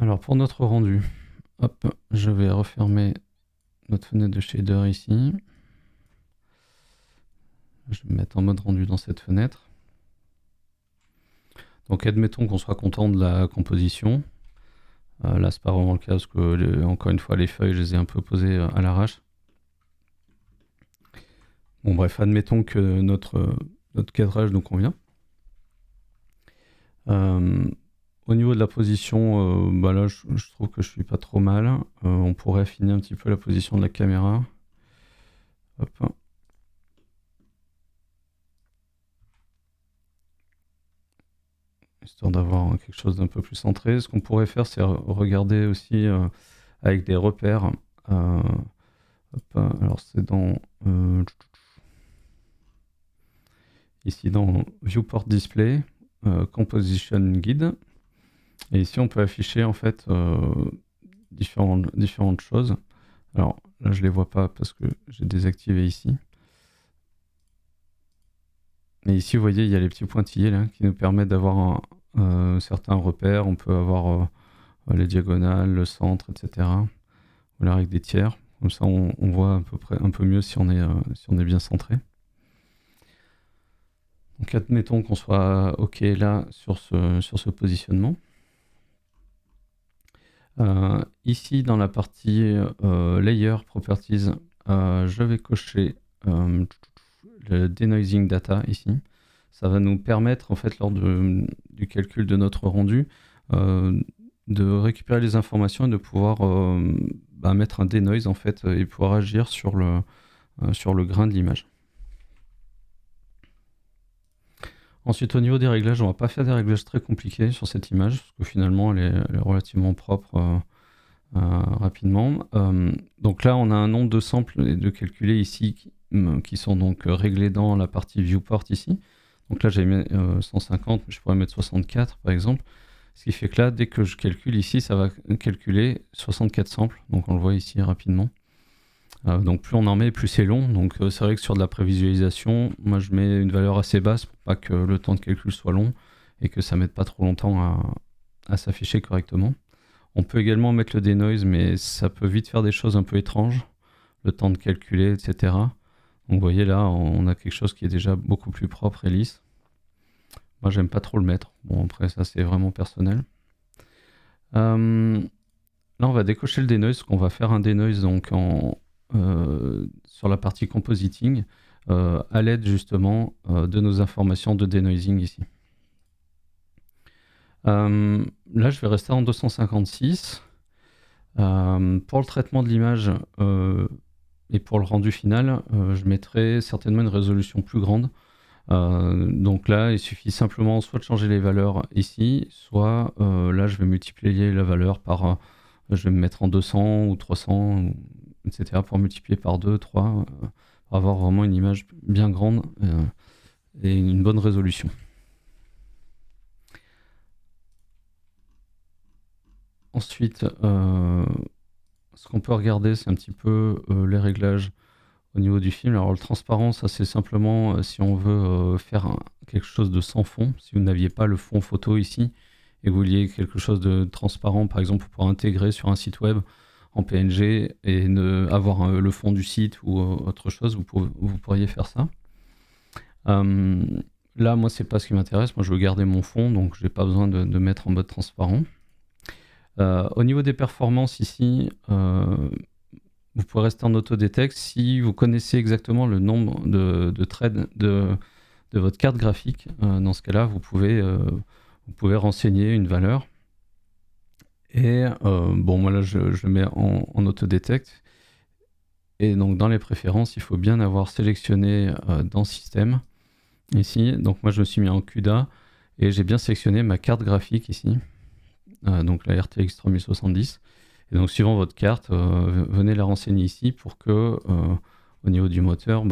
Alors pour notre rendu, hop, je vais refermer notre fenêtre de shader ici. Je vais me mettre en mode rendu dans cette fenêtre. Donc admettons qu'on soit content de la composition. Là c'est pas vraiment le cas parce que encore une fois les feuilles je les ai un peu posées à l'arrache. Bon bref, admettons que notre cadrage nous convient. Au niveau de la position, bah là je trouve que je suis pas trop mal. On pourrait affiner un petit peu la position de la caméra. Hop. Histoire d'avoir quelque chose d'un peu plus centré. Ce qu'on pourrait faire, c'est regarder aussi avec des repères. Alors c'est dans ici dans Viewport Display, Composition Guide. Et ici on peut afficher en fait différentes choses. Alors là je les vois pas parce que j'ai désactivé ici. Et ici vous voyez il y a les petits pointillés là qui nous permettent d'avoir certains repères. On peut avoir les diagonales, le centre, etc. Voilà, avec des tiers. Comme ça, on voit à peu près un peu mieux si on est bien centré. Donc, admettons qu'on soit OK là sur ce positionnement. Ici, dans la partie Layer Properties, je vais cocher le Denoising Data ici. Ça va nous permettre, en fait, lors du calcul de notre rendu, de récupérer les informations et de pouvoir mettre un denoise en fait et pouvoir agir sur le grain de l'image. Ensuite, au niveau des réglages, on va pas faire des réglages très compliqués sur cette image parce que finalement elle est relativement propre rapidement. Donc là, on a un nombre de samples et de calculés ici qui sont donc réglés dans la partie viewport ici. Donc là, j'ai mis 150, mais je pourrais mettre 64 par exemple. Ce qui fait que là, dès que je calcule ici, ça va calculer 64 samples. Donc on le voit ici rapidement. Donc plus on en met, plus c'est long. Donc c'est vrai que sur de la prévisualisation, moi je mets une valeur assez basse pour pas que le temps de calcul soit long et que ça mette pas trop longtemps à s'afficher correctement. On peut également mettre le denoise, mais ça peut vite faire des choses un peu étranges. Le temps de calculer, etc. Donc vous voyez là, on a quelque chose qui est déjà beaucoup plus propre et lisse. Moi, j'aime pas trop le mettre. Bon, après, ça, c'est vraiment personnel. Là, on va décocher le denoise, parce qu'on va faire un denoise donc, sur la partie compositing, à l'aide justement de nos informations de denoising ici. Là, je vais rester en 256. Pour le traitement de l'image et pour le rendu final, je mettrai certainement une résolution plus grande. Donc là, il suffit simplement soit de changer les valeurs ici, soit là, je vais multiplier la valeur par, je vais me mettre en 200 ou 300, etc. pour multiplier par 2, 3, pour avoir vraiment une image bien grande et une bonne résolution. Ensuite, ce qu'on peut regarder, c'est un petit peu les réglages au niveau du film. Alors le transparent, ça c'est simplement si on veut faire quelque chose de sans fond. Si vous n'aviez pas le fond photo ici et que vous vouliez quelque chose de transparent, par exemple pour intégrer sur un site web en PNG et avoir le fond du site ou autre chose, vous pourriez faire ça. Là, moi, c'est pas ce qui m'intéresse. Moi, je veux garder mon fond, donc j'ai pas besoin de mettre en mode transparent. Au niveau des performances ici, vous pouvez rester en autodétect si vous connaissez exactement le nombre de threads de votre carte graphique. Dans ce cas-là, vous pouvez renseigner une valeur. Et bon, moi là, je le mets en autodétect. Et donc, dans les préférences, il faut bien avoir sélectionné dans Système, ici. Donc, moi, je me suis mis en CUDA et j'ai bien sélectionné ma carte graphique ici. Donc, la RTX 3070. Et donc, suivant votre carte, venez la renseigner ici pour que, au niveau du moteur,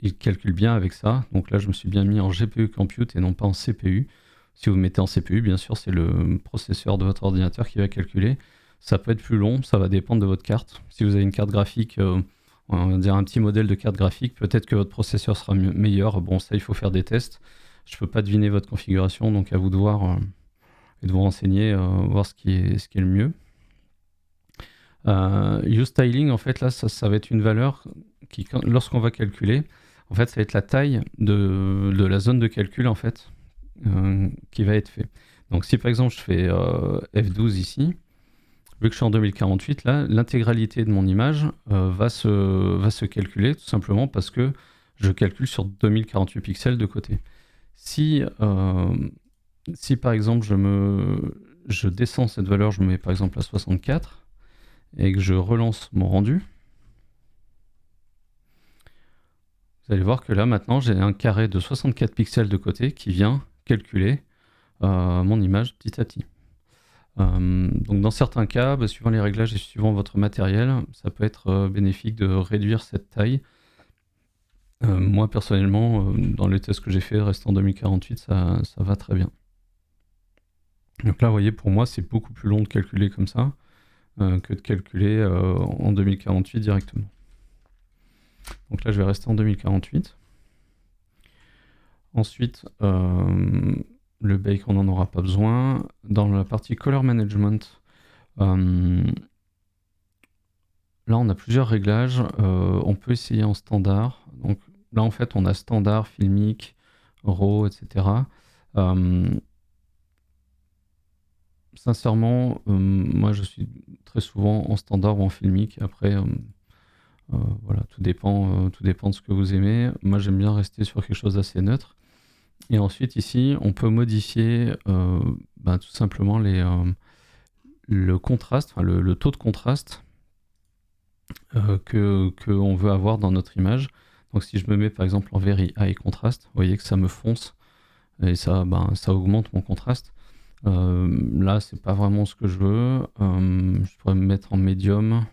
il calcule bien avec ça. Donc là, je me suis bien mis en GPU Compute et non pas en CPU. Si vous mettez en CPU, bien sûr, c'est le processeur de votre ordinateur qui va calculer. Ça peut être plus long, ça va dépendre de votre carte. Si vous avez une carte graphique, on va dire un petit modèle de carte graphique, peut-être que votre processeur sera meilleur. Bon, ça, il faut faire des tests. Je ne peux pas deviner votre configuration, donc à vous de voir et de vous renseigner, voir ce qui est le mieux. UStyling, en fait, là, ça va être une valeur qui, lorsqu'on va calculer, en fait, ça va être la taille de la zone de calcul, en fait, qui va être fait. Donc, si par exemple, je fais F12 ici, vu que je suis en 2048, là, l'intégralité de mon image va se calculer, tout simplement parce que je calcule sur 2048 pixels de côté. Si par exemple, je descends cette valeur, je me mets par exemple à 64, et que je relance mon rendu, vous allez voir que là maintenant j'ai un carré de 64 pixels de côté qui vient calculer mon image petit à petit. Donc dans certains cas, suivant les réglages et suivant votre matériel, ça peut être bénéfique de réduire cette taille. Moi personnellement, dans les tests que j'ai fait restant 2048, ça va très bien. Donc là, vous voyez, pour moi, c'est beaucoup plus long de calculer comme ça que de calculer en 2048 directement. Donc là, je vais rester en 2048. Ensuite, le bake, on n'en aura pas besoin. Dans la partie color management, là, on a plusieurs réglages. On peut essayer en standard. Donc là, en fait, on a standard, filmic, raw, etc. Sincèrement, moi, je suis très souvent en standard ou en filmic. Après, voilà, tout dépend de ce que vous aimez. Moi, j'aime bien rester sur quelque chose d'assez neutre. Et ensuite, ici, on peut modifier tout simplement le contraste, enfin, le taux de contraste qu'on veut avoir dans notre image. Donc, si je me mets par exemple en Very High Contrast, vous voyez que ça me fonce et ça augmente mon contraste. Là, c'est pas vraiment ce que je veux. Je pourrais me mettre en Medium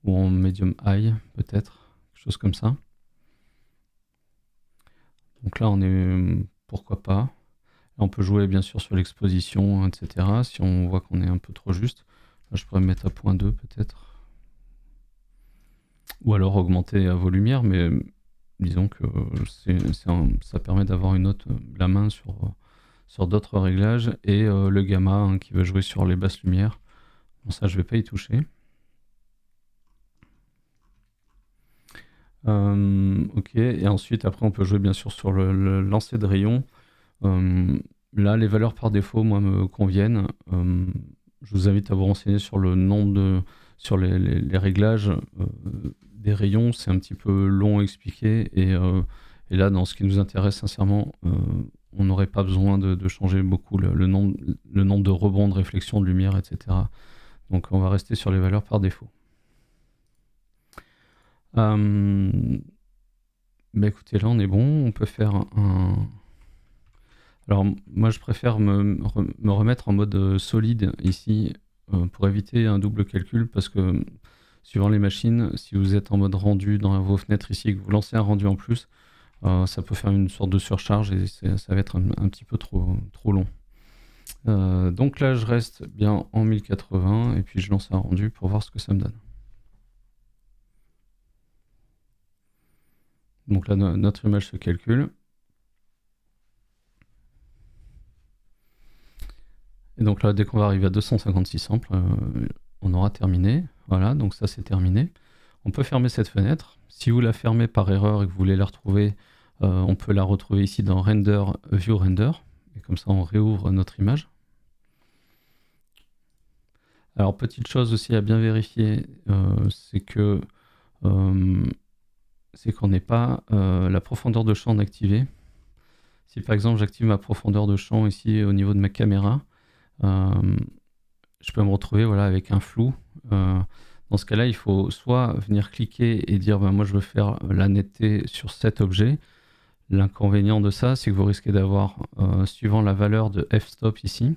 ou en Medium High, peut-être, quelque chose comme ça. Donc là, on est pourquoi pas. On peut jouer bien sûr sur l'exposition, etc. Si on voit qu'on est un peu trop juste. Là, je pourrais me mettre à 0.2 peut-être. Ou alors augmenter à vos lumières, mais disons que ça permet d'avoir la main sur d'autres réglages. Et le gamma qui va jouer sur les basses lumières. Bon, ça, je vais pas y toucher. Ok, et ensuite, après, on peut jouer bien sûr sur le lancer de rayons. Là, les valeurs par défaut, moi, me conviennent. Je vous invite à vous renseigner sur le nombre sur les réglages des rayons. C'est un petit peu long à expliquer. Et là, dans ce qui nous intéresse, sincèrement, on n'aurait pas besoin de changer beaucoup le nombre de rebonds, de réflexions, de lumière, etc. Donc, on va rester sur les valeurs par défaut. Écoutez, là, on est bon. On peut faire un... Alors, moi, je préfère me remettre en mode solide ici pour éviter un double calcul parce que suivant les machines, si vous êtes en mode rendu dans vos fenêtres ici et que vous lancez un rendu en plus, ça peut faire une sorte de surcharge et ça va être un petit peu trop long. Donc là, je reste bien en 1080 et puis je lance un rendu pour voir ce que ça me donne. Donc là, notre image se calcule. Et donc là, dès qu'on va arriver à 256 samples, on aura terminé. Voilà, donc ça c'est terminé. On peut fermer cette fenêtre. Si vous la fermez par erreur et que vous voulez la retrouver, on peut la retrouver ici dans Render, View Render. Et comme ça, on réouvre notre image. Alors, petite chose aussi à bien vérifier, c'est qu'on n'ait pas la profondeur de champ d'activer. Si par exemple j'active ma profondeur de champ ici au niveau de ma caméra, je peux me retrouver avec un flou. Dans ce cas-là, il faut soit venir cliquer et dire moi je veux faire la netteté sur cet objet. L'inconvénient de ça, c'est que vous risquez d'avoir, suivant la valeur de f-stop ici,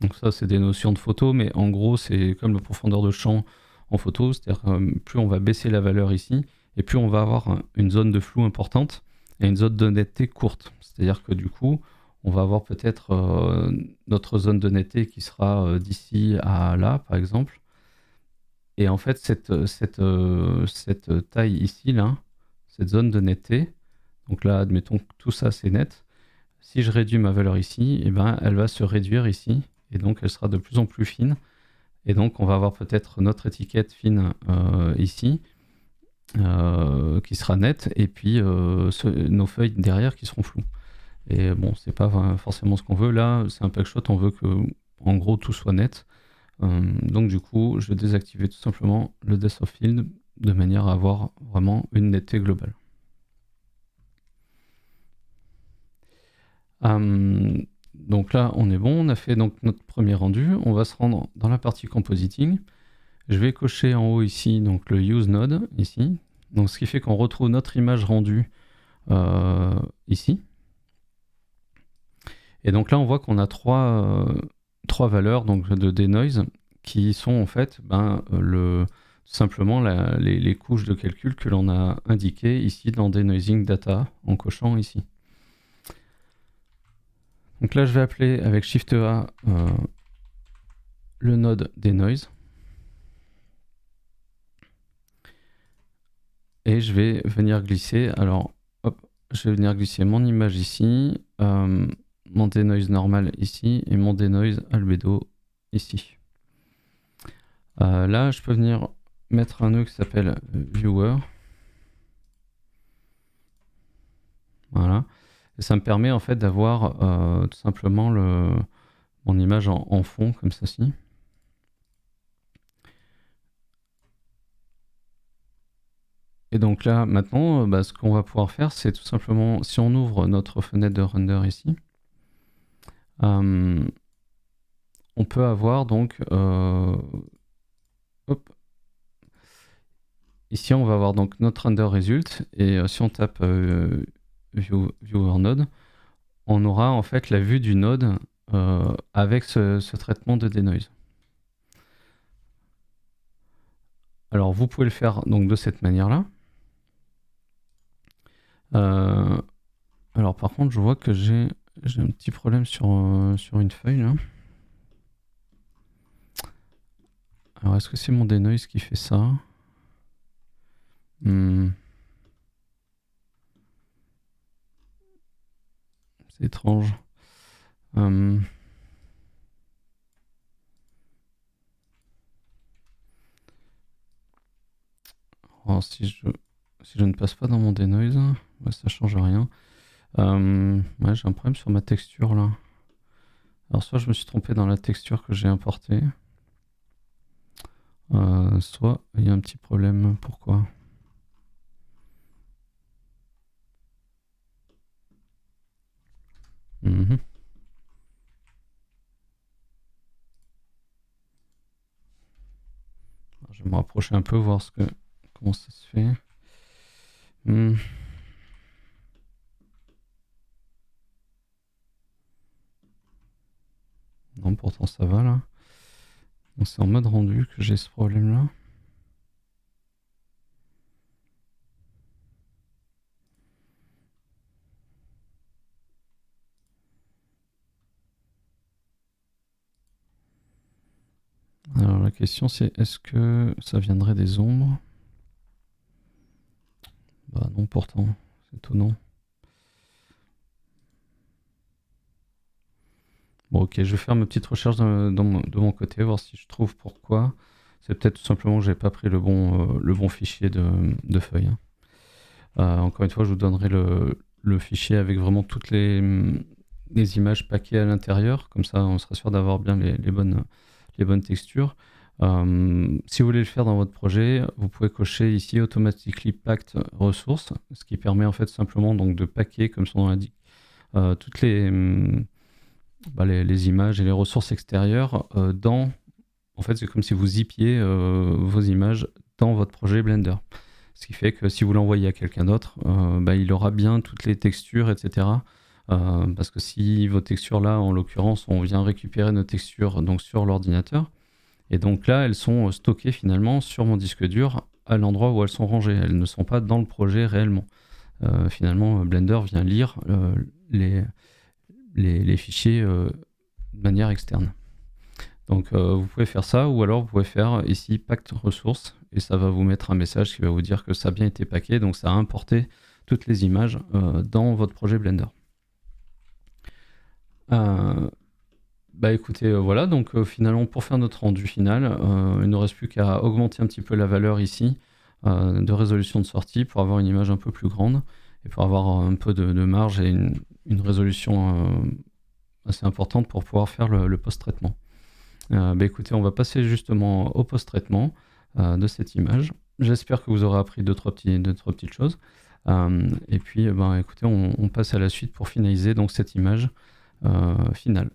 donc ça c'est des notions de photo, mais en gros c'est comme la profondeur de champ en photo, c'est-à-dire plus on va baisser la valeur ici, et plus on va avoir une zone de flou importante et une zone de netteté courte. C'est-à-dire que du coup, on va avoir peut-être notre zone de netteté qui sera d'ici à là, par exemple. Et en fait, cette taille ici, là, cette zone de netteté, donc là, admettons que tout ça c'est net, si je réduis ma valeur ici, et ben, elle va se réduire ici, et donc elle sera de plus en plus fine. Et donc on va avoir peut-être notre étiquette fine ici, qui sera nette, et puis nos feuilles derrière qui seront floues. Et bon, c'est pas forcément ce qu'on veut. Là, c'est un packshot, on veut que, en gros, tout soit net. Donc du coup, je vais désactiver tout simplement le depth of field de manière à avoir vraiment une netteté globale. Donc là, on est bon, on a fait donc notre premier rendu. On va se rendre dans la partie compositing. Je vais cocher en haut ici donc le use node ici. Donc ce qui fait qu'on retrouve notre image rendue ici. Et donc là, on voit qu'on a trois valeurs donc de denoise qui sont en fait simplement les couches de calcul que l'on a indiquées ici dans denoising data en cochant ici. Donc là, je vais appeler avec Shift A le node denoise. Et je vais venir glisser, alors hop, je vais venir glisser mon image ici, mon denoise normal ici et mon denoise albedo ici. Là, je peux venir mettre un nœud qui s'appelle viewer. Voilà. Et ça me permet en fait d'avoir tout simplement mon image en fond comme ceci. Et donc là, maintenant, ce qu'on va pouvoir faire, c'est tout simplement, si on ouvre notre fenêtre de render ici, on peut avoir donc, hop, ici on va avoir donc notre render result, et si on tape viewer node, on aura en fait la vue du node avec ce traitement de denoise. Alors vous pouvez le faire donc de cette manière-là. Alors par contre, je vois que j'ai un petit problème sur une feuille là. Alors est-ce que c'est mon denoise qui fait ça? C'est étrange. Alors, si je ne passe pas dans mon denoise, ça change rien. Ouais, j'ai un problème sur ma texture là. Alors soit je me suis trompé dans la texture que j'ai importée, soit il y a un petit problème. Pourquoi? Je vais me rapprocher un peu, voir comment ça se fait. Non, pourtant ça va là. Donc c'est en mode rendu que j'ai ce problème là. Alors la question c'est, est-ce que ça viendrait des ombres? Bah non, pourtant, c'est étonnant. Bon, ok, je vais faire ma petite recherche de mon côté, voir si je trouve pourquoi. C'est peut-être tout simplement que j'ai pas pris le bon fichier de feuille. Encore une fois, je vous donnerai le fichier avec vraiment toutes les images packées à l'intérieur. Comme ça, on sera sûr d'avoir bien les bonnes textures. Si vous voulez le faire dans votre projet, vous pouvez cocher ici Automatically Packed Resources, ce qui permet en fait simplement donc de packer, comme son nom l'indique, toutes les images et les ressources extérieures dans... En fait, c'est comme si vous zippiez vos images dans votre projet Blender. Ce qui fait que si vous l'envoyez à quelqu'un d'autre, il aura bien toutes les textures, etc. Parce que si vos textures là, en l'occurrence, on vient récupérer nos textures donc, sur l'ordinateur, et donc là, elles sont stockées finalement sur mon disque dur à l'endroit où elles sont rangées. Elles ne sont pas dans le projet réellement. Finalement, Blender vient lire les fichiers de manière externe. Donc vous pouvez faire ça, ou alors vous pouvez faire ici Packed Ressources, et ça va vous mettre un message qui va vous dire que ça a bien été packé, donc ça a importé toutes les images dans votre projet Blender. Euh, Bah écoutez, voilà, donc finalement, pour faire notre rendu final, il ne reste plus qu'à augmenter un petit peu la valeur ici de résolution de sortie pour avoir une image un peu plus grande et pour avoir un peu de marge et une résolution assez importante pour pouvoir faire le post-traitement. Bah écoutez, on va passer justement au post-traitement de cette image. J'espère que vous aurez appris deux, trois petites choses. Et puis, ben, écoutez, on passe à la suite pour finaliser donc cette image finale.